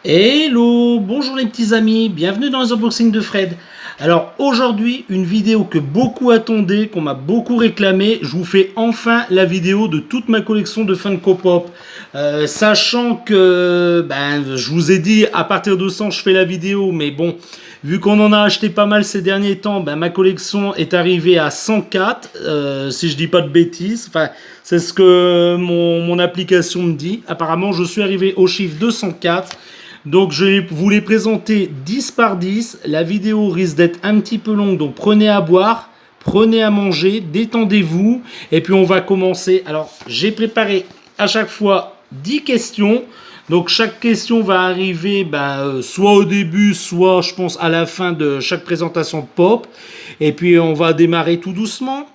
Hello, bonjour les petits amis, bienvenue dans les unboxings de Fred. Alors aujourd'hui, une vidéo que beaucoup attendaient, qu'on m'a beaucoup réclamé, je vous fais enfin la vidéo de toute ma collection de Funko Pop. Sachant que, je vous ai dit, à partir de 100, je fais la vidéo, mais bon, vu qu'on en a acheté pas mal ces derniers temps, ma collection est arrivée à 104, si je dis pas de bêtises. Enfin, c'est ce que mon application me dit. Apparemment, je suis arrivé au chiffre de 104. Donc je vais vous les présenter 10 par 10. La vidéo risque d'être un petit peu longue, donc prenez à boire, prenez à manger, détendez-vous. Et puis on va commencer. Alors j'ai préparé à chaque fois 10 questions. Donc chaque question va arriver soit au début, soit je pense à la fin de chaque présentation de Pop. Et puis on va démarrer tout doucement.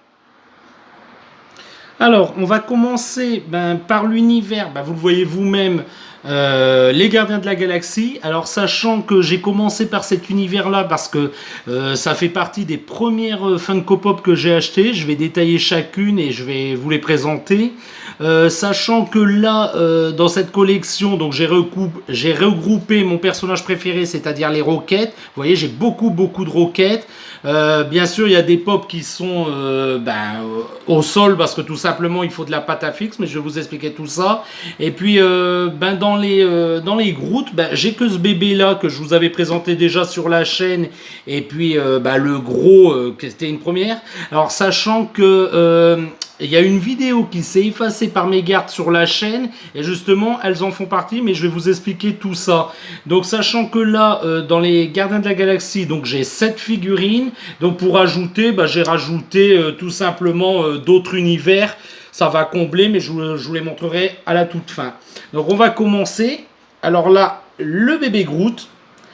Alors, on va commencer par l'univers. Vous le voyez vous-même, les Gardiens de la Galaxie. Alors, sachant que j'ai commencé par cet univers-là parce que ça fait partie des premières Funko Pop que j'ai achetées. Je vais détailler chacune et je vais vous les présenter. Sachant que là, dans cette collection, donc j'ai regroupé mon personnage préféré, c'est-à-dire les roquettes. Vous voyez, j'ai beaucoup de roquettes. Bien sûr, il y a des pops qui sont au sol parce que tout simplement il faut de la pâte à fixe, mais je vais vous expliquer tout ça. Et puis dans les Groot, j'ai que ce bébé là que je vous avais présenté déjà sur la chaîne. Et puis le gros, c'était une première. Alors sachant que il y a une vidéo qui s'est effacée par mes gardes sur la chaîne et justement elles en font partie, mais je vais vous expliquer tout ça. Donc sachant que là dans les Gardiens de la Galaxie, donc j'ai 7 figurines. Donc pour ajouter, j'ai rajouté tout simplement d'autres univers. Ça va combler, mais je vous les montrerai à la toute fin. Donc on va commencer. Alors là, le bébé Groot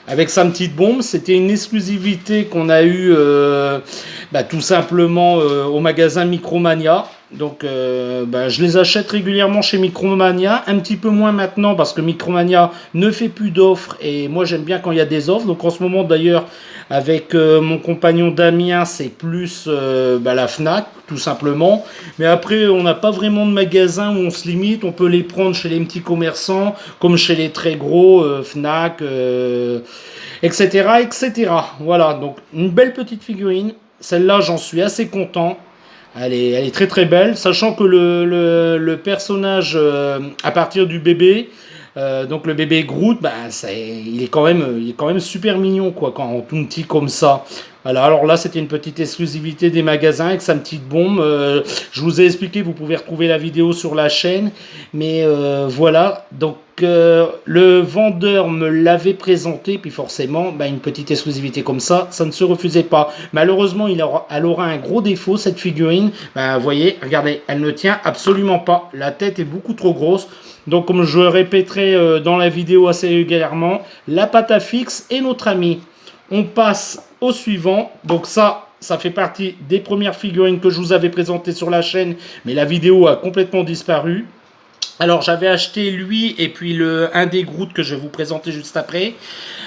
avec sa petite bombe, c'était une exclusivité qu'on a eue tout simplement au magasin Micromania. Donc je les achète régulièrement chez Micromania, un petit peu moins maintenant parce que Micromania ne fait plus d'offres et moi j'aime bien quand il y a des offres. Donc en ce moment d'ailleurs avec mon compagnon Damien, c'est plus la Fnac tout simplement. Mais après on n'a pas vraiment de magasin où on se limite, on peut les prendre chez les petits commerçants comme chez les très gros Fnac, etc., etc. Voilà, donc une belle petite figurine. Celle-là, j'en suis assez content. Elle est très très belle, sachant que le personnage, à partir du bébé, donc le bébé Groot, il est quand même super mignon quoi, quand tout petit comme ça. Voilà, alors là c'était une petite exclusivité des magasins avec sa petite bombe. Je vous ai expliqué, vous pouvez retrouver la vidéo sur la chaîne. Mais voilà, donc le vendeur me l'avait présenté, puis forcément, une petite exclusivité comme ça ne se refusait pas. Malheureusement, elle aura un gros défaut, cette figurine. Vous voyez, regardez, elle ne tient absolument pas. La tête est beaucoup trop grosse. Donc, comme je le répéterai dans la vidéo assez régulièrement, la pâte à fixe est notre ami. On passe au suivant. Donc ça fait partie des premières figurines que je vous avais présentées sur la chaîne, mais la vidéo a complètement disparu. Alors j'avais acheté lui et puis un des Groot que je vais vous présenter juste après.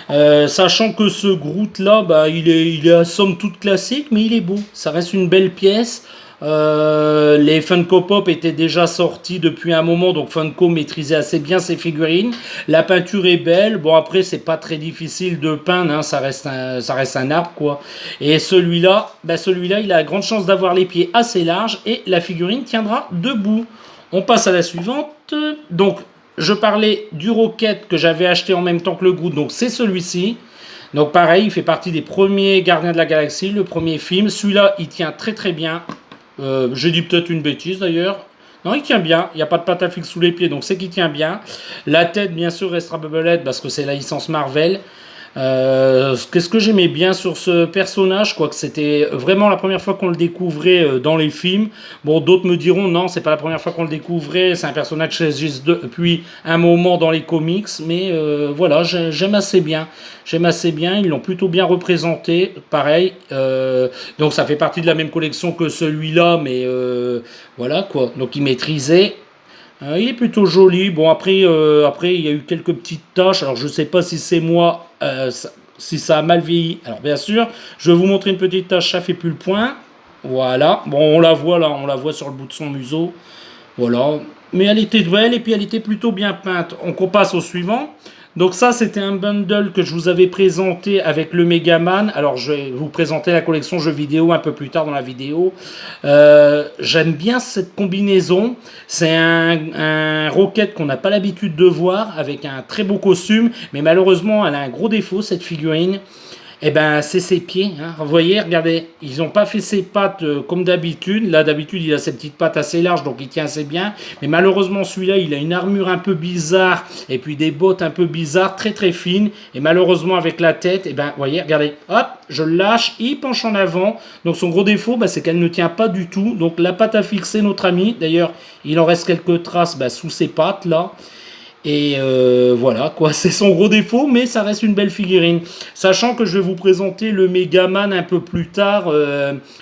Sachant que ce Groot là, il est à somme toute classique, mais il est beau. Ça reste une belle pièce. Les Funko Pop étaient déjà sortis depuis un moment, donc Funko maîtrisait assez bien ses figurines. La peinture est belle. Bon après c'est pas très difficile de peindre, hein, ça reste un arbre quoi. Et celui-là, il a grande chance d'avoir les pieds assez larges et la figurine tiendra debout. On passe à la suivante. Donc, je parlais du Rocket que j'avais acheté en même temps que le Groot. Donc, c'est celui-ci. Donc, pareil, il fait partie des premiers Gardiens de la Galaxie, le premier film. Celui-là, il tient très très bien. J'ai dit peut-être une bêtise d'ailleurs. Non, il tient bien. Il n'y a pas de pâte à fixe sous les pieds, donc c'est qu'il tient bien. La tête, bien sûr, restera Bubblehead parce que c'est la licence Marvel. Qu'est-ce que j'aimais bien sur ce personnage, quoi, que c'était vraiment la première fois qu'on le découvrait dans les films. Bon, d'autres me diront non, c'est pas la première fois qu'on le découvrait, c'est un personnage qui existe depuis un moment dans les comics, mais voilà, j'aime assez bien. J'aime assez bien, ils l'ont plutôt bien représenté, pareil. Donc ça fait partie de la même collection que celui-là, mais voilà quoi. Donc il maîtrisait. Il est plutôt joli. Bon, après, il y a eu quelques petites taches. Alors, je ne sais pas si c'est moi, si ça a mal vieilli. Alors, bien sûr, je vais vous montrer une petite tache. Ça fait plus le point. Voilà. Bon, on la voit là. On la voit sur le bout de son museau. Voilà. Mais elle était belle et puis elle était plutôt bien peinte. On passe au suivant. Donc ça, c'était un bundle que je vous avais présenté avec le Megaman. Alors, je vais vous présenter la collection jeux vidéo un peu plus tard dans la vidéo. J'aime bien cette combinaison. C'est un Rocket qu'on n'a pas l'habitude de voir, avec un très beau costume. Mais malheureusement, elle a un gros défaut, cette figurine. Eh ben, c'est ses pieds. Hein. Vous voyez, regardez, ils n'ont pas fait ses pattes comme d'habitude. Là, d'habitude, il a ses petites pattes assez larges, donc il tient assez bien. Mais malheureusement, celui-là, il a une armure un peu bizarre et puis des bottes un peu bizarres, très très fines. Et malheureusement, avec la tête, eh ben, vous voyez, regardez, hop, je le lâche, il penche en avant. Donc son gros défaut, c'est qu'elle ne tient pas du tout. Donc la patte à fixer, notre ami. D'ailleurs, il en reste quelques traces sous ses pattes là. Et voilà quoi, c'est son gros défaut, mais ça reste une belle figurine. Sachant que je vais vous présenter le Megaman un peu plus tard.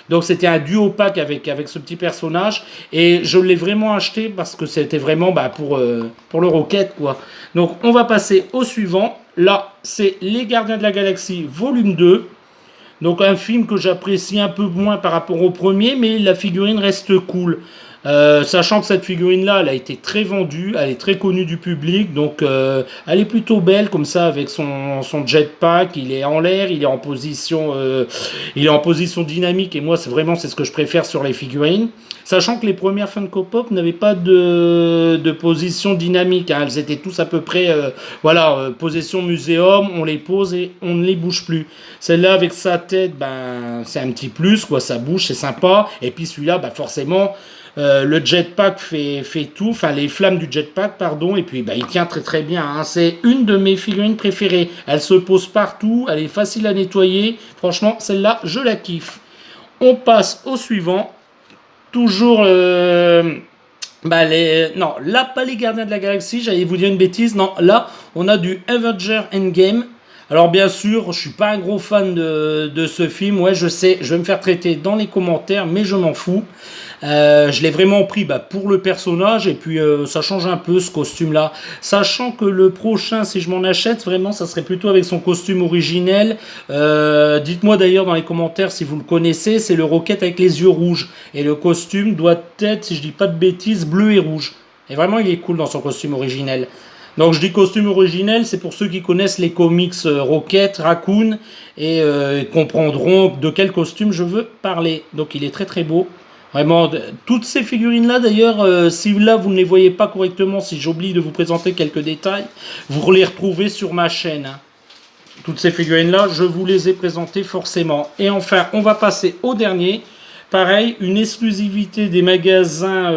Donc c'était un duo pack avec ce petit personnage. Et je l'ai vraiment acheté parce que c'était vraiment pour le Rocket quoi. Donc on va passer au suivant. Là, c'est Les Gardiens de la Galaxie volume 2. Donc un film que j'apprécie un peu moins par rapport au premier, mais la figurine reste cool. Sachant que cette figurine-là, elle a été très vendue, elle est très connue du public, donc elle est plutôt belle comme ça avec son jetpack. Il est en l'air, il est en position dynamique et moi c'est ce que je préfère sur les figurines. Sachant que les premières Funko Pop n'avaient pas de position dynamique, hein. Elles étaient tous à peu près position muséum, on les pose et on ne les bouge plus. Celle-là avec sa tête, c'est un petit plus quoi, ça bouge, c'est sympa. Et puis celui-là, forcément. Le jetpack fait tout, enfin les flammes du jetpack, pardon, et puis il tient très très bien. Hein. C'est une de mes figurines préférées. Elle se pose partout, elle est facile à nettoyer. Franchement, celle-là, je la kiffe. On passe au suivant. Toujours non, là pas les Gardiens de la Galaxie, j'allais vous dire une bêtise. Non, là on a du Avengers Endgame. Alors bien sûr, je suis pas un gros fan de ce film. Ouais, je sais, je vais me faire traiter dans les commentaires, mais je m'en fous. Je l'ai vraiment pris pour le personnage et puis ça change un peu ce costume là, sachant que le prochain, si je m'en achète vraiment, ça serait plutôt avec son costume originel. Dites-moi d'ailleurs dans les commentaires si vous le connaissez. C'est le Rocket avec les yeux rouges et le costume doit être, si je dis pas de bêtises, bleu et rouge. Et vraiment il est cool dans son costume originel. Donc je dis costume originel, c'est pour ceux qui connaissent les comics Rocket, Raccoon et comprendront de quel costume je veux parler. Donc il est très très beau. Vraiment, toutes ces figurines-là, d'ailleurs, si là vous ne les voyez pas correctement, si j'oublie de vous présenter quelques détails, vous les retrouvez sur ma chaîne. Hein. Toutes ces figurines-là, je vous les ai présentées forcément. Et enfin, on va passer au dernier. Pareil, une exclusivité des magasins.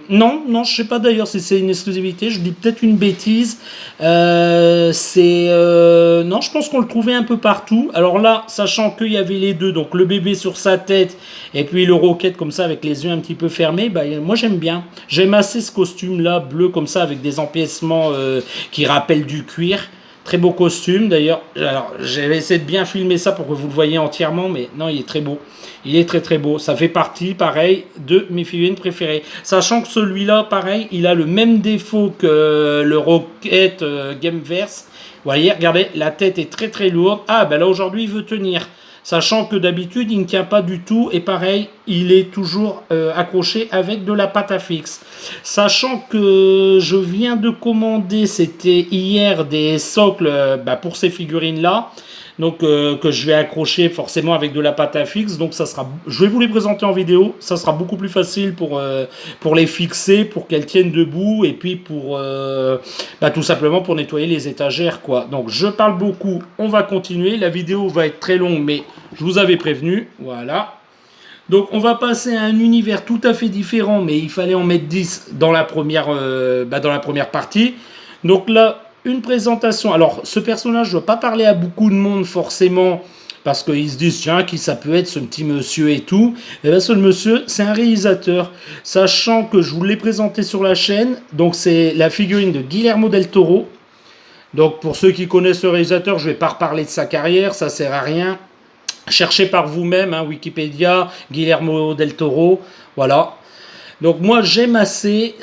Non, je sais pas d'ailleurs si c'est une exclusivité. Je dis peut-être une bêtise. Non, je pense qu'on le trouvait un peu partout. Alors là, sachant qu'il y avait les deux, donc le bébé sur sa tête et puis le Rocket comme ça avec les yeux un petit peu fermés, moi j'aime bien. J'aime assez ce costume-là bleu comme ça avec des empiècements qui rappellent du cuir. Très beau costume d'ailleurs. Alors j'avais essayé de bien filmer ça pour que vous le voyez entièrement, mais non, il est très beau. Il est très très beau. Ça fait partie, pareil, de mes figurines préférées. Sachant que celui-là, pareil, il a le même défaut que le Rocket Gameverse. Vous voyez, regardez, la tête est très très lourde. Ah, là aujourd'hui, il veut tenir. Sachant que d'habitude, il ne tient pas du tout. Et pareil, il est toujours accroché avec de la pâte à fixe. Sachant que je viens de commander, c'était hier, des socles pour ces figurines-là. Donc que je vais accrocher forcément avec de la pâte à fixe. Donc ça sera, je vais vous les présenter en vidéo. Ça sera beaucoup plus facile pour les fixer, pour qu'elles tiennent debout. Et puis pour tout simplement pour nettoyer les étagères quoi. Donc je parle beaucoup, on va continuer. La vidéo va être très longue, mais je vous avais prévenu. Voilà. Donc on va passer à un univers tout à fait différent, mais il fallait en mettre 10 dans la première partie. Donc là, une présentation. Alors ce personnage, je ne dois pas parler à beaucoup de monde forcément, parce qu'ils se disent, tiens, qui ça peut être ce petit monsieur et tout. Et bien ce monsieur, c'est un réalisateur. Sachant que je vous l'ai présenté sur la chaîne, donc c'est la figurine de Guillermo del Toro. Donc pour ceux qui connaissent le réalisateur, je ne vais pas reparler de sa carrière, ça ne sert à rien. Cherchez par vous-même, hein, Wikipédia, Guillermo del Toro, voilà. Donc moi j'aime assez.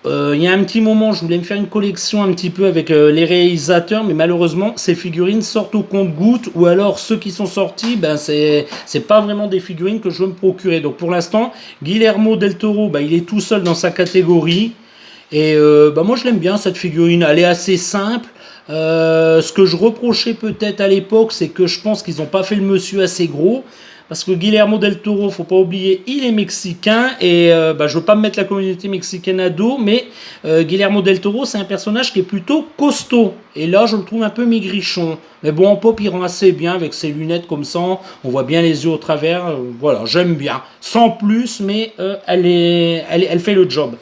Il y a un petit moment, je voulais me faire une collection un petit peu avec les réalisateurs, mais malheureusement ces figurines sortent au compte-gouttes, ou alors ceux qui sont sortis, c'est pas vraiment des figurines que je veux me procurer. Donc pour l'instant, Guillermo del Toro, il est tout seul dans sa catégorie. Et bah moi je l'aime bien cette figurine, elle est assez simple. Ce que je reprochais peut-être à l'époque, c'est que je pense qu'ils n'ont pas fait le monsieur assez gros. Parce que Guillermo del Toro, faut pas oublier, il est mexicain et bah, je veux pas me mettre la communauté mexicaine à dos, mais Guillermo del Toro, c'est un personnage qui est plutôt costaud. Et là, je le trouve un peu maigrichon. Mais bon, en pop, il rend assez bien avec ses lunettes comme ça. On voit bien les yeux au travers. Voilà, j'aime bien. Sans plus, mais elle fait le job.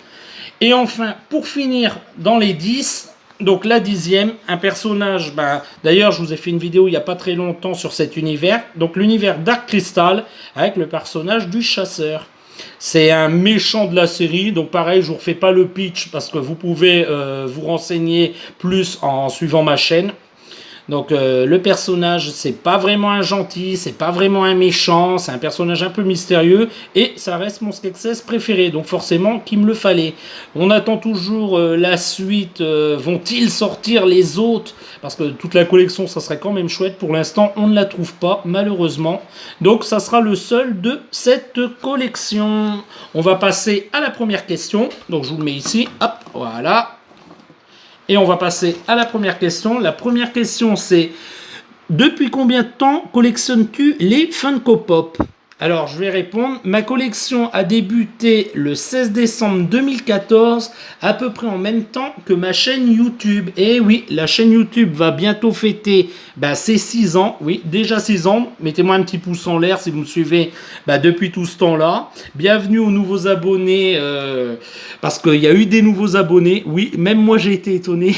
Et enfin, pour finir, dans les 10, donc la 10e, un personnage, bah, d'ailleurs je vous ai fait une vidéo il n'y a pas très longtemps sur cet univers, donc l'univers Dark Crystal, avec le personnage du chasseur. C'est un méchant de la série, donc pareil, je vous refais pas le pitch parce que vous pouvez vous renseigner plus en suivant ma chaîne. Donc le personnage, c'est pas vraiment un gentil, c'est pas vraiment un méchant, c'est un personnage un peu mystérieux et ça reste mon Skeksis préféré, donc forcément qu'il me le fallait. On attend toujours la suite, vont-ils sortir les autres? Parce que toute la collection, ça serait quand même chouette. Pour l'instant, on ne la trouve pas, malheureusement. Donc ça sera le seul de cette collection. On va passer à la première question. Donc je vous le mets ici, hop, voilà. Et on va passer à la première question. La première question, c'est: depuis combien de temps collectionnes-tu les Funko Pop? Alors, je vais répondre. Ma collection a débuté le 16 décembre 2014, à peu près en même temps que ma chaîne YouTube. Et oui, la chaîne YouTube va bientôt fêter ses 6 ans. Oui, déjà 6 ans. Mettez-moi un petit pouce en l'air si vous me suivez depuis tout ce temps-là. Bienvenue aux nouveaux abonnés, parce qu'il y a eu des nouveaux abonnés. Oui, même moi j'ai été étonné.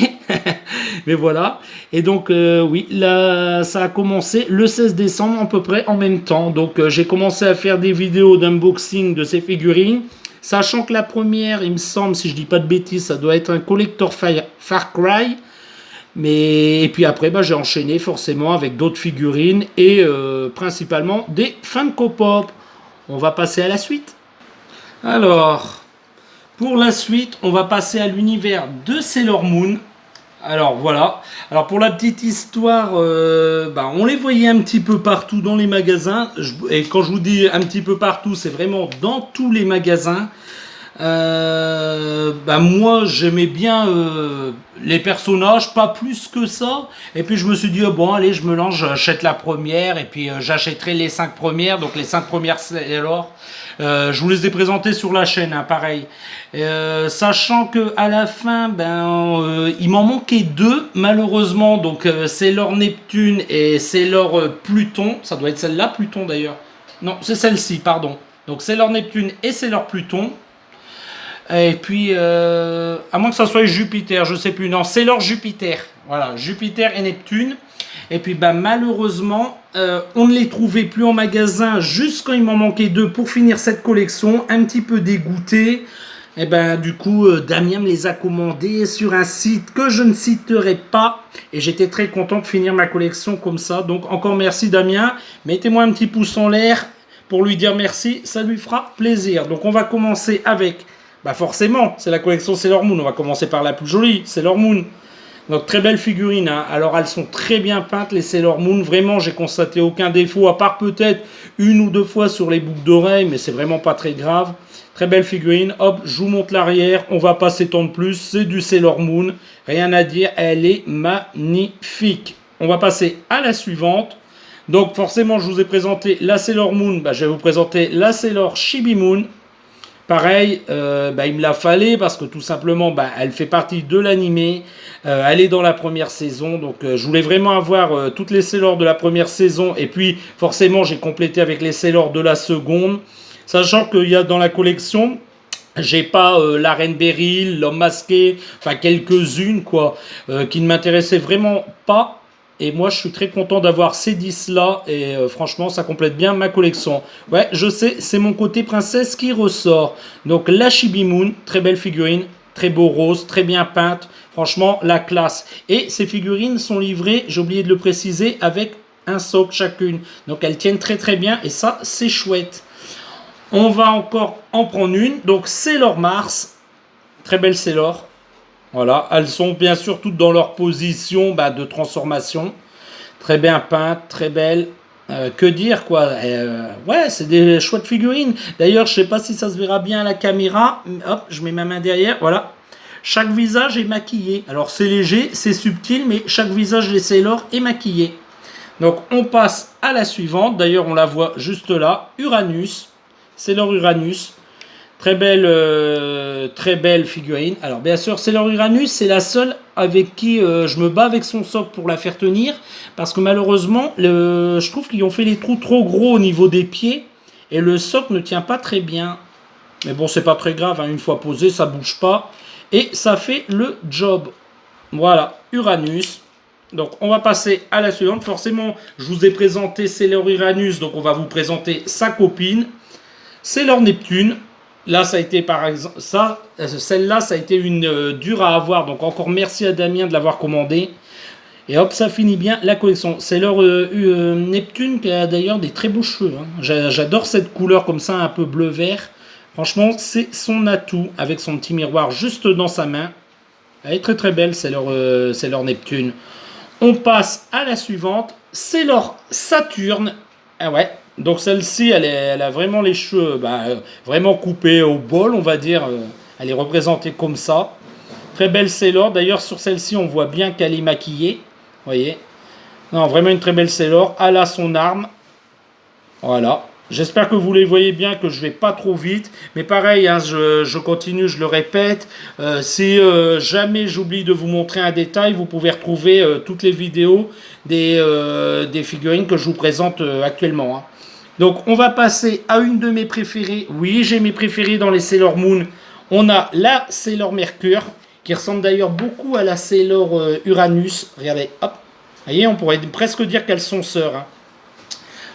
Mais voilà. Et donc, oui, là, ça a commencé le 16 décembre à peu près en même temps. Donc, j'ai commencé à faire des vidéos d'unboxing de ces figurines. Sachant que la première, il me semble, si je dis pas de bêtises, ça doit être un collector Far Cry. Et puis après, j'ai enchaîné forcément avec d'autres figurines et principalement des Funko Pop. On va passer à la suite. Alors, pour la suite, on va passer à l'univers de Sailor Moon. Alors voilà, alors pour la petite histoire, on les voyait un petit peu partout dans les magasins, et quand je vous dis un petit peu partout, c'est vraiment dans tous les magasins. Moi j'aimais bien les personnages, pas plus que ça, et puis je me suis dit bon allez, je me lance, j'achète la première et puis j'achèterai les 5 premières, donc les 5 premières alors je vous les ai présentées sur la chaîne, hein, pareil, sachant que à la fin il m'en manquait 2 malheureusement, donc Sailor Neptune et Sailor Pluton, ça doit être celle-là, Pluton d'ailleurs, non c'est celle-ci, pardon, donc Sailor Neptune et Sailor Pluton. Et puis, à moins que ça soit Jupiter, je sais plus. Non, c'est leur Jupiter. Voilà, Jupiter et Neptune. Et puis, malheureusement, on ne les trouvait plus en magasin juste quand il m'en manquait 2 pour finir cette collection. Un petit peu dégoûté. Et du coup, Damien me les a commandés sur un site que je ne citerai pas. Et j'étais très content de finir ma collection comme ça. Donc, encore merci Damien. Mettez-moi un petit pouce en l'air pour lui dire merci. Ça lui fera plaisir. Donc, on va commencer avec... forcément, c'est la collection Sailor Moon. On va commencer par la plus jolie, Sailor Moon. Donc très belle figurine, hein. Alors elles sont très bien peintes les Sailor Moon. Vraiment, j'ai constaté aucun défaut, à part peut-être 1 ou 2 fois sur les boucles d'oreilles, mais c'est vraiment pas très grave. Très belle figurine. Hop, je vous montre l'arrière. On va pas s'étendre plus. C'est du Sailor Moon. Rien à dire, elle est magnifique. On va passer à la suivante. Donc forcément, je vous ai présenté la Sailor Moon. Je vais vous présenter la Sailor Chibi Moon. Pareil, il me la fallait parce que tout simplement, elle fait partie de l'animé. Elle est dans la première saison. Donc, je voulais vraiment avoir toutes les Sailor de la première saison. Et puis, forcément, j'ai complété avec les Sailor de la seconde. Sachant qu'il y a dans la collection, j'ai pas la Reine Beryl, l'homme masqué, enfin quelques-unes, quoi, qui ne m'intéressaient vraiment pas. Et moi, je suis très content d'avoir ces 10-là. Et franchement, ça complète bien ma collection. Ouais, je sais, c'est mon côté princesse qui ressort. Donc, la Chibi Moon, très belle figurine. Très beau rose, très bien peinte. Franchement, la classe. Et ces figurines sont livrées, j'ai oublié de le préciser, avec un socle chacune. Donc, elles tiennent très très bien. Et ça, c'est chouette. On va encore en prendre une. Donc, Sailor Mars. Très belle Sailor. Voilà, elles sont bien sûr toutes dans leur position de transformation. Très bien peintes, très belles. Que dire quoi, ouais, c'est des chouettes figurines. D'ailleurs, je sais pas si ça se verra bien à la caméra. Hop, je mets ma main derrière, voilà. Chaque visage est maquillé. Alors c'est léger, c'est subtil, mais chaque visage des Sailor est maquillé. Donc on passe à la suivante. D'ailleurs on la voit juste là. Uranus. Sailor Uranus. Très belle figurine. Alors bien sûr, Sailor Uranus, c'est la seule avec qui je me bats avec son socle pour la faire tenir. Parce que malheureusement, je trouve qu'ils ont fait les trous trop gros au niveau des pieds. Et le socle ne tient pas très bien. Mais bon, c'est pas très grave, hein, une fois posé, ça bouge pas. Et ça fait le job. Voilà, Uranus. Donc on va passer à la suivante. Forcément, je vous ai présenté Sailor Uranus, donc on va vous présenter sa copine. Sailor Neptune. Là, ça a été par exemple celle-là, ça a été une dure à avoir. Donc encore merci à Damien de l'avoir commandé. Et hop, ça finit bien la collection. Sailor Neptune qui a d'ailleurs des très beaux cheveux. Hein. J'adore cette couleur comme ça, un peu bleu-vert. Franchement, c'est son atout avec son petit miroir juste dans sa main. Elle est très très belle, Sailor Neptune. On passe à la suivante. Sailor Saturne. Ah ouais. Donc celle-ci, elle a vraiment les cheveux vraiment coupés au bol, on va dire. Elle est représentée comme ça. Très belle Sailor. D'ailleurs, sur celle-ci, on voit bien qu'elle est maquillée. Vous voyez. Non, vraiment une très belle Sailor. Elle a son arme. Voilà. J'espère que vous les voyez bien, que je vais pas trop vite. Mais pareil, hein, je continue, je le répète. Si jamais j'oublie de vous montrer un détail, vous pouvez retrouver toutes les vidéos des figurines que je vous présente actuellement. Hein. Donc, on va passer à une de mes préférées. Oui, j'ai mes préférées dans les Sailor Moon. On a la Sailor Mercure, qui ressemble d'ailleurs beaucoup à la Sailor Uranus. Regardez, hop. Vous voyez, on pourrait presque dire qu'elles sont sœurs. Hein.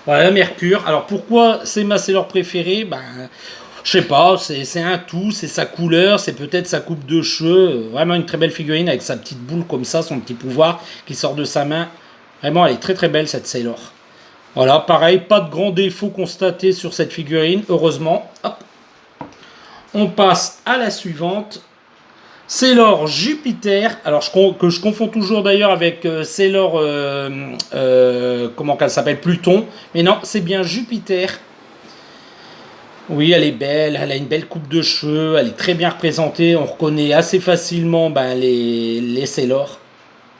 Voilà, Mercure. Alors, pourquoi c'est ma Sailor préférée? Je sais pas, c'est un tout, c'est sa couleur, c'est peut-être sa coupe de cheveux. Vraiment une très belle figurine avec sa petite boule comme ça, son petit pouvoir qui sort de sa main. Vraiment, elle est très très belle cette Sailor. Voilà, pareil, pas de grands défauts constatés sur cette figurine, heureusement. Hop. On passe à la suivante. Sailor Jupiter, alors que je confonds toujours d'ailleurs avec Sailor, comment qu'elle s'appelle, Pluton. Mais non, c'est bien Jupiter. Oui, elle est belle, elle a une belle coupe de cheveux, elle est très bien représentée. On reconnaît assez facilement les Sailor.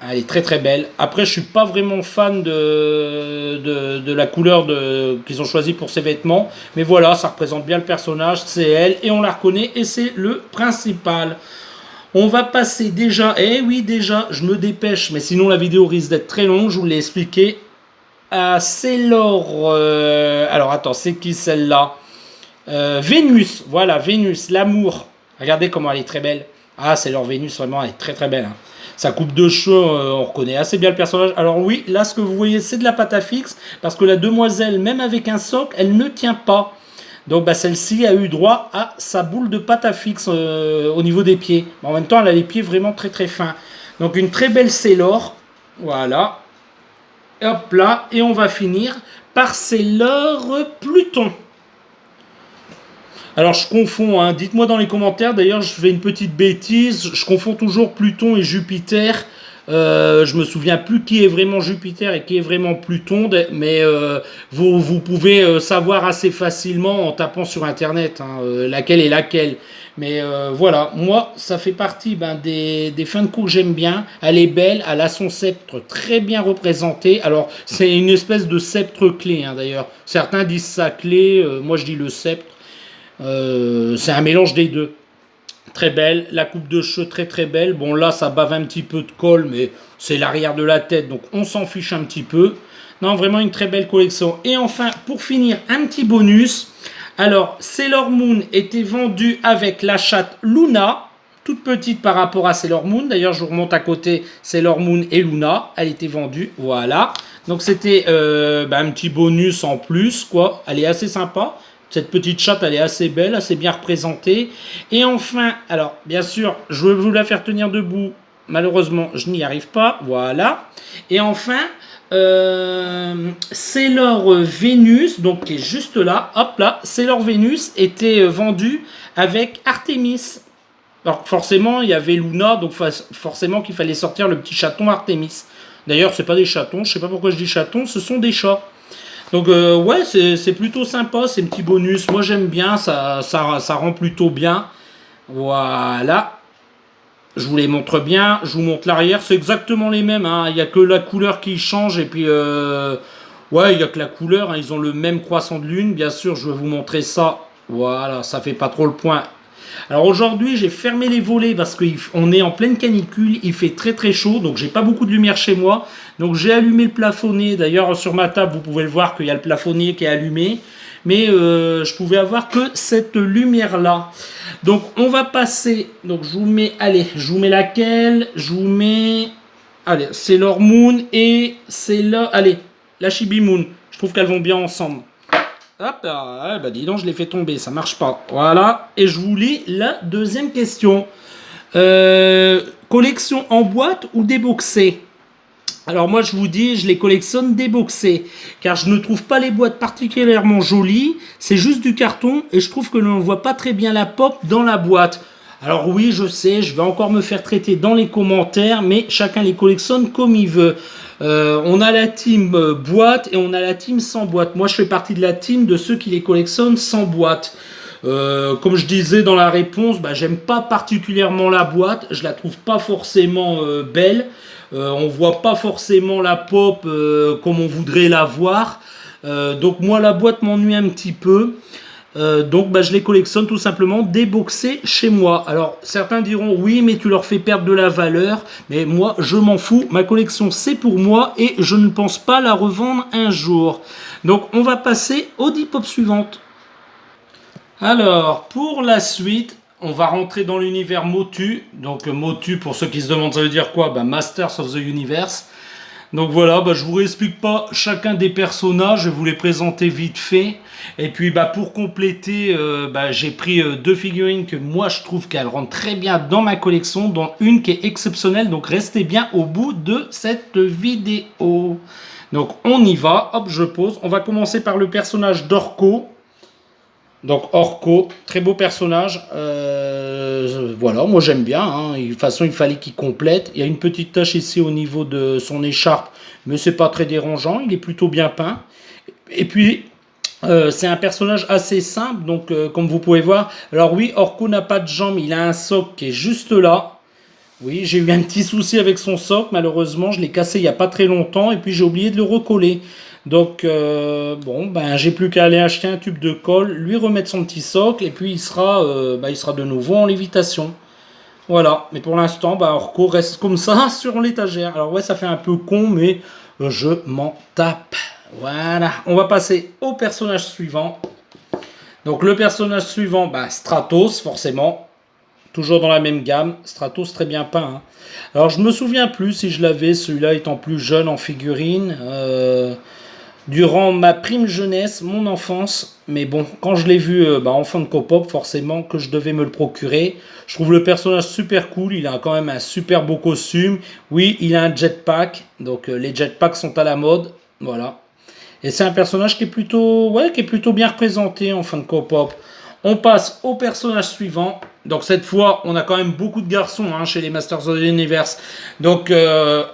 Elle est très très belle. Après, je suis pas vraiment fan de la couleur qu'ils ont choisi pour ses vêtements. Mais voilà, ça représente bien le personnage. C'est elle et on la reconnaît et c'est le principal. On va passer déjà, je me dépêche. Mais sinon la vidéo risque d'être très longue, je vous l'ai expliqué. À Sailor... alors attends, c'est qui celle-là? Vénus, voilà, Vénus, l'amour. Regardez comment elle est très belle. Ah, Sailor Vénus, vraiment, elle est très très belle. Hein. Sa coupe de cheveux, on reconnaît assez bien le personnage. Alors oui, là, ce que vous voyez, c'est de la pâte à fixe, parce que la demoiselle, même avec un socle, elle ne tient pas. Donc celle-ci a eu droit à sa boule de pâte à fixe au niveau des pieds. En même temps, elle a les pieds vraiment très très fins. Donc une très belle Sailor. Voilà. Et hop là, et on va finir par Sailor Pluton. Alors je confonds, hein. Dites-moi dans les commentaires, d'ailleurs je fais une petite bêtise, je confonds toujours Pluton et Jupiter. Je me souviens plus qui est vraiment Jupiter et qui est vraiment Pluton, mais vous pouvez savoir assez facilement en tapant sur internet hein, laquelle est laquelle. Mais voilà, moi ça fait partie des fins de cours que j'aime bien. Elle est belle, elle a son sceptre très bien représenté. Alors c'est une espèce de sceptre clé hein, d'ailleurs. Certains disent ça clé, moi je dis le sceptre. C'est un mélange des deux. Très belle, la coupe de cheveux très très belle. Bon là ça bave un petit peu de colle mais c'est l'arrière de la tête donc on s'en fiche un petit peu. Non vraiment une très belle collection. Et enfin pour finir un petit bonus. Alors Sailor Moon était vendue avec la chatte Luna. Toute petite par rapport à Sailor Moon. D'ailleurs je vous remonte à côté Sailor Moon et Luna. Elle était vendue, voilà. Donc c'était un petit bonus en plus quoi. Elle est assez sympa. Cette petite chatte, elle est assez belle, assez bien représentée. Et enfin, alors, bien sûr, je veux vous la faire tenir debout. Malheureusement, je n'y arrive pas. Voilà. Et enfin, Sailor Vénus, donc qui est juste là. Hop là, Sailor Vénus était vendue avec Artemis. Alors, forcément, il y avait Luna, donc forcément qu'il fallait sortir le petit chaton Artemis. D'ailleurs, c'est pas des chatons, je sais pas pourquoi je dis chatons, ce sont des chats. Donc ouais, c'est plutôt sympa, ces petits bonus. Moi j'aime bien, ça rend plutôt bien. Voilà. Je vous les montre bien. Je vous montre l'arrière. C'est exactement les mêmes. Hein. Il n'y a que la couleur qui change. Et puis, ouais, il n'y a que la couleur. Hein. Ils ont le même croissant de lune. Bien sûr, je vais vous montrer ça. Voilà, ça fait pas trop le point. Alors aujourd'hui, j'ai fermé les volets parce qu'on est en pleine canicule, il fait très très chaud, donc j'ai pas beaucoup de lumière chez moi. Donc j'ai allumé le plafonnier. D'ailleurs, sur ma table, vous pouvez le voir qu'il y a le plafonnier qui est allumé. Mais je pouvais avoir que cette lumière-là. Donc on va passer. Donc je vous mets, allez, je vous mets laquelle? Je vous mets, allez, c'est Sailor Moon et c'est là, allez, la Chibi Moon. Je trouve qu'elles vont bien ensemble. Hop, bah dis donc, je l'ai fait tomber, ça marche pas. Voilà, et je vous lis la deuxième question. Collection en boîte ou déboxée? Alors moi je vous dis, je les collectionne déboxées, car je ne trouve pas les boîtes particulièrement jolies, c'est juste du carton, et je trouve que l'on ne voit pas très bien la pop dans la boîte. Alors oui, je sais, je vais encore me faire traiter dans les commentaires, mais chacun les collectionne comme il veut. On a la team boîte et on a la team sans boîte. Moi, je fais partie de la team de ceux qui les collectionnent sans boîte. Comme je disais dans la réponse, bah, j'aime pas particulièrement la boîte. Je la trouve pas forcément belle. On voit pas forcément la pop comme on voudrait la voir. Donc moi, la boîte m'ennuie un petit peu. Donc bah, je les collectionne tout simplement déboxés chez moi. Alors certains diront oui mais tu leur fais perdre de la valeur, mais moi je m'en fous, ma collection c'est pour moi et je ne pense pas la revendre un jour. Donc on va passer aux 10 pop suivantes. Alors pour la suite, on va rentrer dans l'univers Motu. Donc Motu, pour ceux qui se demandent ça veut dire quoi, bah, Masters of the Universe. Donc voilà, bah, je vous réexplique pas chacun des personnages, je vais vous les présenter vite fait. Et puis bah, pour compléter, bah, j'ai pris deux figurines que moi je trouve qu'elles rentrent très bien dans ma collection, dont une qui est exceptionnelle, donc restez bien au bout de cette vidéo. Donc on y va, hop je pose, on va commencer par le personnage d'Orko. Donc Orko, très beau personnage, voilà, moi j'aime bien, hein. De toute façon il fallait qu'il complète. Il y a une petite tache ici au niveau de son écharpe, mais c'est pas très dérangeant, il est plutôt bien peint. Et puis c'est un personnage assez simple, donc comme vous pouvez voir, alors oui, Orko n'a pas de jambes, il a un socle qui est juste là. Oui, j'ai eu un petit souci avec son socle, malheureusement, je l'ai cassé il n'y a pas très longtemps, et puis j'ai oublié de le recoller. Donc, bon, ben, j'ai plus qu'à aller acheter un tube de colle, lui remettre son petit socle, et puis il sera de nouveau en lévitation. Voilà, mais pour l'instant, bah, Orko reste comme ça sur l'étagère. Alors ouais, ça fait un peu con, mais je m'en tape. Voilà, on va passer au personnage suivant. Donc le personnage suivant, bah, Stratos, forcément. Toujours dans la même gamme. Stratos, très bien peint. Hein. Alors je me souviens plus si je l'avais, celui-là étant plus jeune en figurine. Durant ma prime jeunesse, mon enfance, mais bon, quand je l'ai vu en Funko Pop, forcément que je devais me le procurer. Je trouve le personnage super cool, il a quand même un super beau costume. Oui, il a un jetpack, donc les jetpacks sont à la mode, voilà. Et c'est un personnage qui est plutôt bien représenté en Funko Pop. On passe au personnage suivant. Donc cette fois, on a quand même beaucoup de garçons hein, chez les Masters of the Universe. Donc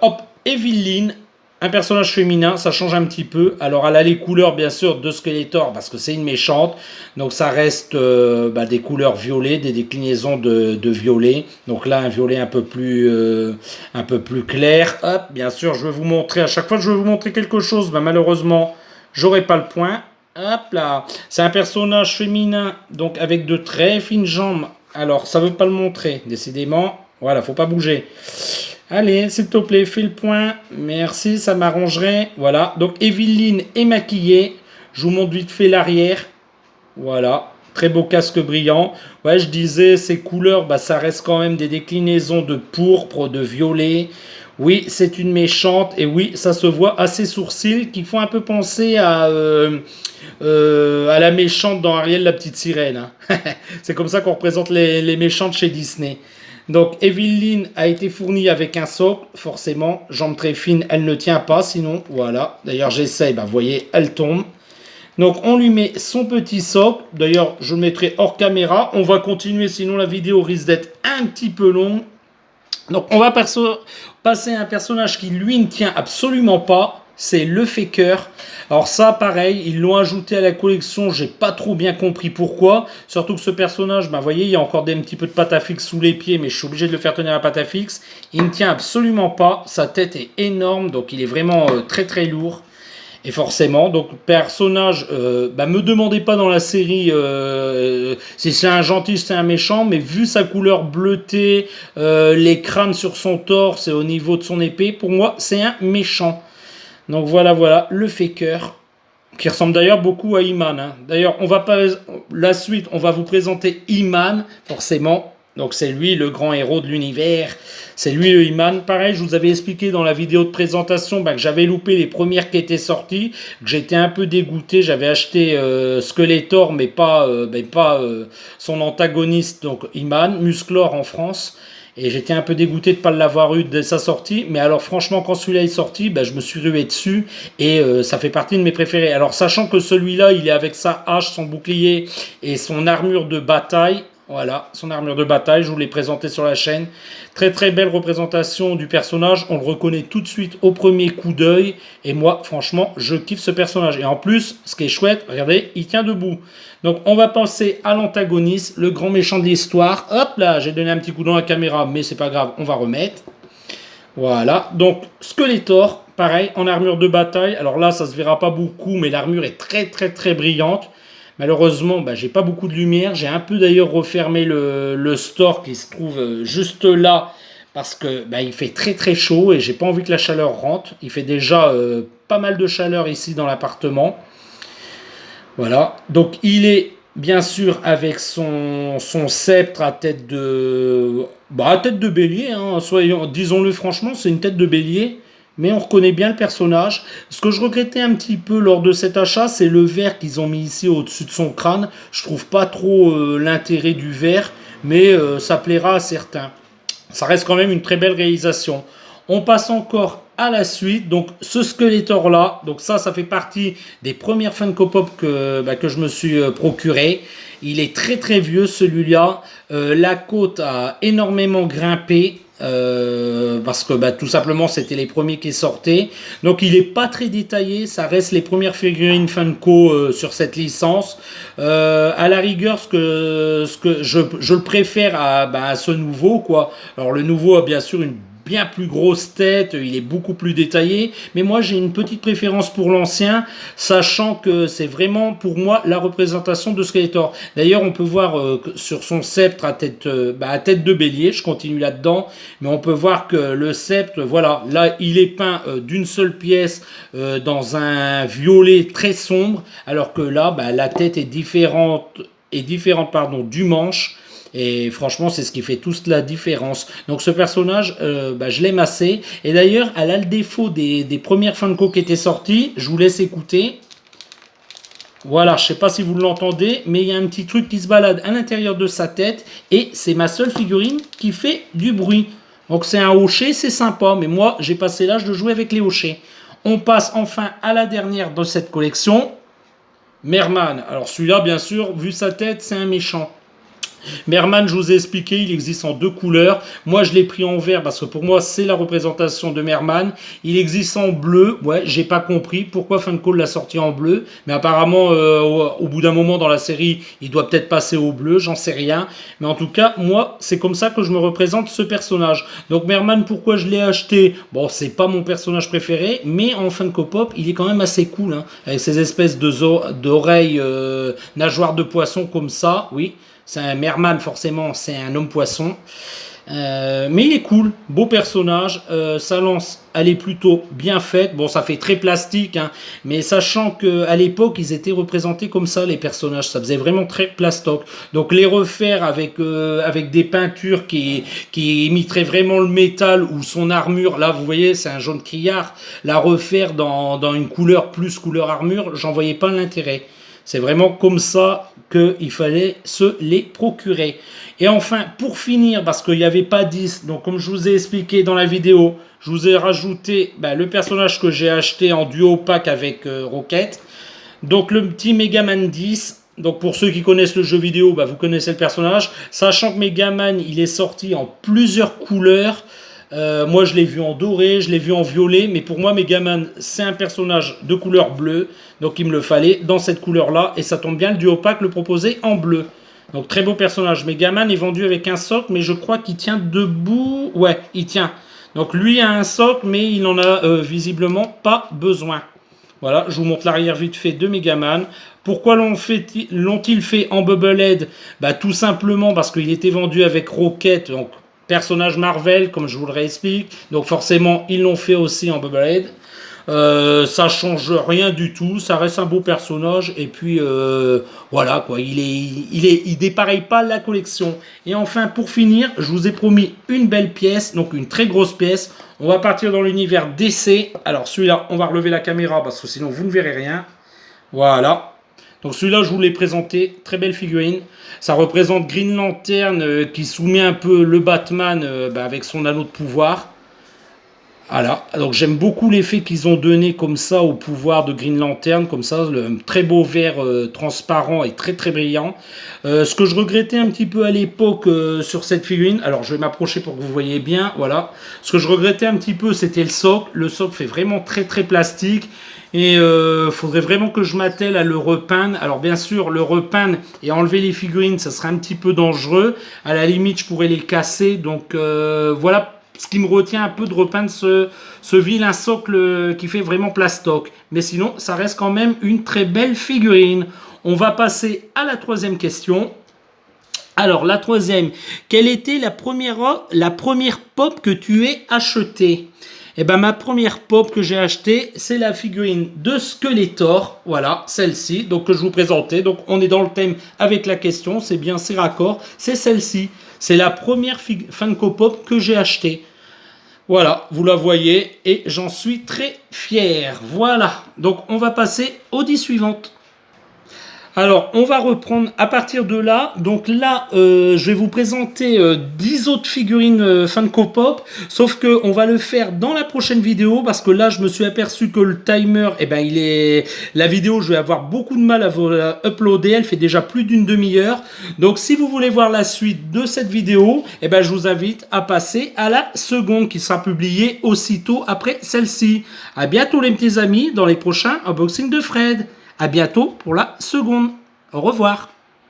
hop, Evil-Lyn. Un personnage féminin, ça change un petit peu. Alors, elle a les couleurs, bien sûr, de Skeletor, parce que c'est une méchante. Donc, ça reste des couleurs violet, des déclinaisons de violet. Donc là, un violet un peu plus clair. Hop, bien sûr, je vais vous montrer. À chaque fois que je vais vous montrer quelque chose, malheureusement, j'aurai pas le point. Hop là. C'est un personnage féminin, donc avec de très fines jambes. Alors, ça veut pas le montrer, décidément. Voilà, faut pas bouger. Allez, s'il te plaît, fais le point. Merci, ça m'arrangerait. Voilà, donc Evil-Lyn est maquillée. Je vous montre vite fait l'arrière. Voilà, très beau casque brillant. Ouais, je disais, ces couleurs, ça reste quand même des déclinaisons de pourpre, de violet. Oui, c'est une méchante. Et oui, ça se voit à ses sourcils qui font un peu penser à la méchante dans Ariel, la petite sirène. Hein. C'est comme ça qu'on représente les méchantes chez Disney. Donc Evil-Lyn a été fournie avec un socle, forcément, jambe très fine, elle ne tient pas, sinon, voilà. D'ailleurs j'essaye, vous voyez, elle tombe. Donc on lui met son petit socle, d'ailleurs je le mettrai hors caméra, on va continuer, sinon la vidéo risque d'être un petit peu longue. Donc on va passer à un personnage qui lui ne tient absolument pas. c'est le Faker. Alors ça, pareil, ils l'ont ajouté à la collection, j'ai pas trop bien compris pourquoi. Surtout que ce personnage, vous voyez, il y a encore un petit peu de pâte à fixe sous les pieds, mais je suis obligé de le faire tenir à la pâte à fixe. Il ne tient absolument pas, sa tête est énorme, donc il est vraiment très très lourd. Et forcément, donc personnage, me demandez pas dans la série si c'est un gentil, si c'est un méchant, mais vu sa couleur bleutée, les crânes sur son torse et au niveau de son épée, pour moi c'est un méchant. Donc voilà, le Faker, qui ressemble d'ailleurs beaucoup à Iman. Hein. D'ailleurs, on va pas la suite, on va vous présenter Iman, forcément. Donc c'est lui le grand héros de l'univers, c'est lui le Iman. Pareil, je vous avais expliqué dans la vidéo de présentation que j'avais loupé les premières qui étaient sorties, que j'étais un peu dégoûté, j'avais acheté Skeletor mais pas son antagoniste, donc Iman, Musclor en France. Et j'étais un peu dégoûté de ne pas l'avoir eu dès sa sortie. Mais alors franchement, quand celui-là est sorti, je me suis rué dessus. Et ça fait partie de mes préférés. Alors sachant que celui-là, il est avec sa hache, son bouclier et son armure de bataille. Voilà, son armure de bataille, je vous l'ai présenté sur la chaîne. Très très belle représentation du personnage, on le reconnaît tout de suite au premier coup d'œil. Et moi, franchement, je kiffe ce personnage. Et en plus, ce qui est chouette, regardez, il tient debout. Donc on va passer à l'antagoniste, le grand méchant de l'histoire. Hop là, j'ai donné un petit coup dans la caméra, mais c'est pas grave, on va remettre. Voilà, donc Skeletor, pareil, en armure de bataille. Alors là, ça se verra pas beaucoup, mais l'armure est très très très brillante. Malheureusement, j'ai pas beaucoup de lumière. J'ai un peu d'ailleurs refermé le store qui se trouve juste là parce que il fait très très chaud et j'ai pas envie que la chaleur rentre. Il fait déjà pas mal de chaleur ici dans l'appartement. Voilà. Donc il est bien sûr avec son sceptre à tête de bélier. Hein. Disons-le franchement, c'est une tête de bélier. Mais on reconnaît bien le personnage. Ce que je regrettais un petit peu lors de cet achat, c'est le verre qu'ils ont mis ici au-dessus de son crâne. Je trouve pas trop l'intérêt du verre, mais ça plaira à certains. Ça reste quand même une très belle réalisation. On passe encore à la suite. Donc ce Skeletor là, donc ça fait partie des premières Funko Pop que je me suis procuré. Il est très très vieux celui-là. La côte a énormément grimpé. Parce que tout simplement c'était les premiers qui sortaient, donc il est pas très détaillé, ça reste les premières figurines Funko sur cette licence. À la rigueur, ce que je le préfère à ce nouveau quoi. Alors le nouveau a bien sûr une bien plus grosse tête, il est beaucoup plus détaillé, mais moi j'ai une petite préférence pour l'ancien, sachant que c'est vraiment pour moi la représentation de Skeletor. D'ailleurs on peut voir sur son sceptre à tête de bélier, je continue là-dedans, mais on peut voir que le sceptre, voilà, là il est peint d'une seule pièce dans un violet très sombre, alors que là la tête est différente du manche. Et franchement, c'est ce qui fait toute la différence. Donc ce personnage, je l'aime assez. Et d'ailleurs, elle a le défaut des premières Funko qui étaient sorties. Je vous laisse écouter. Voilà, je ne sais pas si vous l'entendez, mais il y a un petit truc qui se balade à l'intérieur de sa tête. Et c'est ma seule figurine qui fait du bruit. Donc c'est un hocher, c'est sympa. Mais moi, j'ai passé l'âge de jouer avec les hochets. On passe enfin à la dernière de cette collection. Merman. Alors celui-là, bien sûr, vu sa tête, c'est un méchant. Merman, je vous ai expliqué, il existe en deux couleurs. Moi, je l'ai pris en vert parce que pour moi, c'est la représentation de Merman. Il existe en bleu. Ouais, j'ai pas compris pourquoi Funko l'a sorti en bleu. Mais apparemment, au bout d'un moment dans la série, il doit peut-être passer au bleu, j'en sais rien. Mais en tout cas, moi, c'est comme ça que je me représente ce personnage. Donc Merman, pourquoi je l'ai acheté? Bon, c'est pas mon personnage préféré, mais en Funko Pop, il est quand même assez cool. Hein, avec ces espèces d'oreilles nageoires de poisson comme ça, oui. C'est un Merman, forcément, c'est un homme poisson. Mais il est cool, beau personnage. Sa lance, elle est plutôt bien faite. Bon, ça fait très plastique, hein, mais sachant qu'à l'époque, ils étaient représentés comme ça, les personnages. Ça faisait vraiment très plastoc. Donc les refaire avec des peintures qui imiteraient vraiment le métal ou son armure. Là, vous voyez, c'est un jaune criard. La refaire dans une couleur plus couleur armure, j'en voyais pas l'intérêt. C'est vraiment comme ça qu'il fallait se les procurer. Et enfin, pour finir, parce qu'il n'y avait pas 10, donc comme je vous ai expliqué dans la vidéo, je vous ai rajouté le personnage que j'ai acheté en duo pack avec Rocket. Donc le petit Megaman 10. Donc pour ceux qui connaissent le jeu vidéo, vous connaissez le personnage. Sachant que Megaman, il est sorti en plusieurs couleurs. Moi, je l'ai vu en doré, je l'ai vu en violet, mais pour moi, Megaman, c'est un personnage de couleur bleue, donc il me le fallait dans cette couleur-là, et ça tombe bien, le duo pack le proposait en bleu. Donc très beau personnage. Megaman est vendu avec un socle, mais je crois qu'il tient debout. Ouais, il tient. Donc lui a un socle, mais il n'en a visiblement pas besoin. Voilà, je vous montre l'arrière vite fait de Megaman. Pourquoi l'ont-ils fait en Bubblehead? Bah, tout simplement parce qu'il était vendu avec Rocket, donc personnage Marvel, comme je vous le réexplique. Donc forcément, ils l'ont fait aussi en Bubblehead. Ça change rien du tout, ça reste un beau personnage et puis voilà quoi, il dépareille pas la collection. Et enfin pour finir, je vous ai promis une belle pièce, donc une très grosse pièce. On va partir dans l'univers DC. Alors celui-là, on va relever la caméra parce que sinon vous ne verrez rien. Voilà. Donc celui-là, je vous l'ai présenté, très belle figurine. Ça représente Green Lantern qui soumet un peu le Batman avec son anneau de pouvoir. Voilà, donc j'aime beaucoup l'effet qu'ils ont donné comme ça au pouvoir de Green Lantern, comme ça, le très beau vert transparent et très très brillant. Ce que je regrettais un petit peu à l'époque sur cette figurine, alors je vais m'approcher pour que vous voyez bien, voilà. Ce que je regrettais un petit peu, c'était le socle. Le socle fait vraiment très très plastique. Et faudrait vraiment que je m'attelle à le repeindre. Alors bien sûr, le repeindre et enlever les figurines, ça serait un petit peu dangereux. À la limite, je pourrais les casser. Donc voilà ce qui me retient un peu de repeindre ce vilain socle qui fait vraiment plastoc. Mais sinon, ça reste quand même une très belle figurine. On va passer à la troisième question. Alors, la troisième, quelle était la première pop que tu aies achetée? Eh ben, ma première pop que j'ai achetée, c'est la figurine de Skeletor. Voilà, celle-ci, donc que je vous présentais. Donc, on est dans le thème avec la question, c'est bien, c'est raccord. C'est celle-ci. C'est la première Funko Pop que j'ai achetée. Voilà, vous la voyez et j'en suis très fier. Voilà, donc on va passer aux 10 suivantes. Alors, on va reprendre à partir de là. Donc là, je vais vous présenter 10 autres figurines Funko Pop. Sauf que on va le faire dans la prochaine vidéo parce que là, je me suis aperçu que le timer, la vidéo, je vais avoir beaucoup de mal à vous la uploader. Elle fait déjà plus d'une demi-heure. Donc, si vous voulez voir la suite de cette vidéo, je vous invite à passer à la seconde qui sera publiée aussitôt après celle-ci. À bientôt les petits amis dans les prochains unboxings de Fred. À bientôt pour la seconde. Au revoir.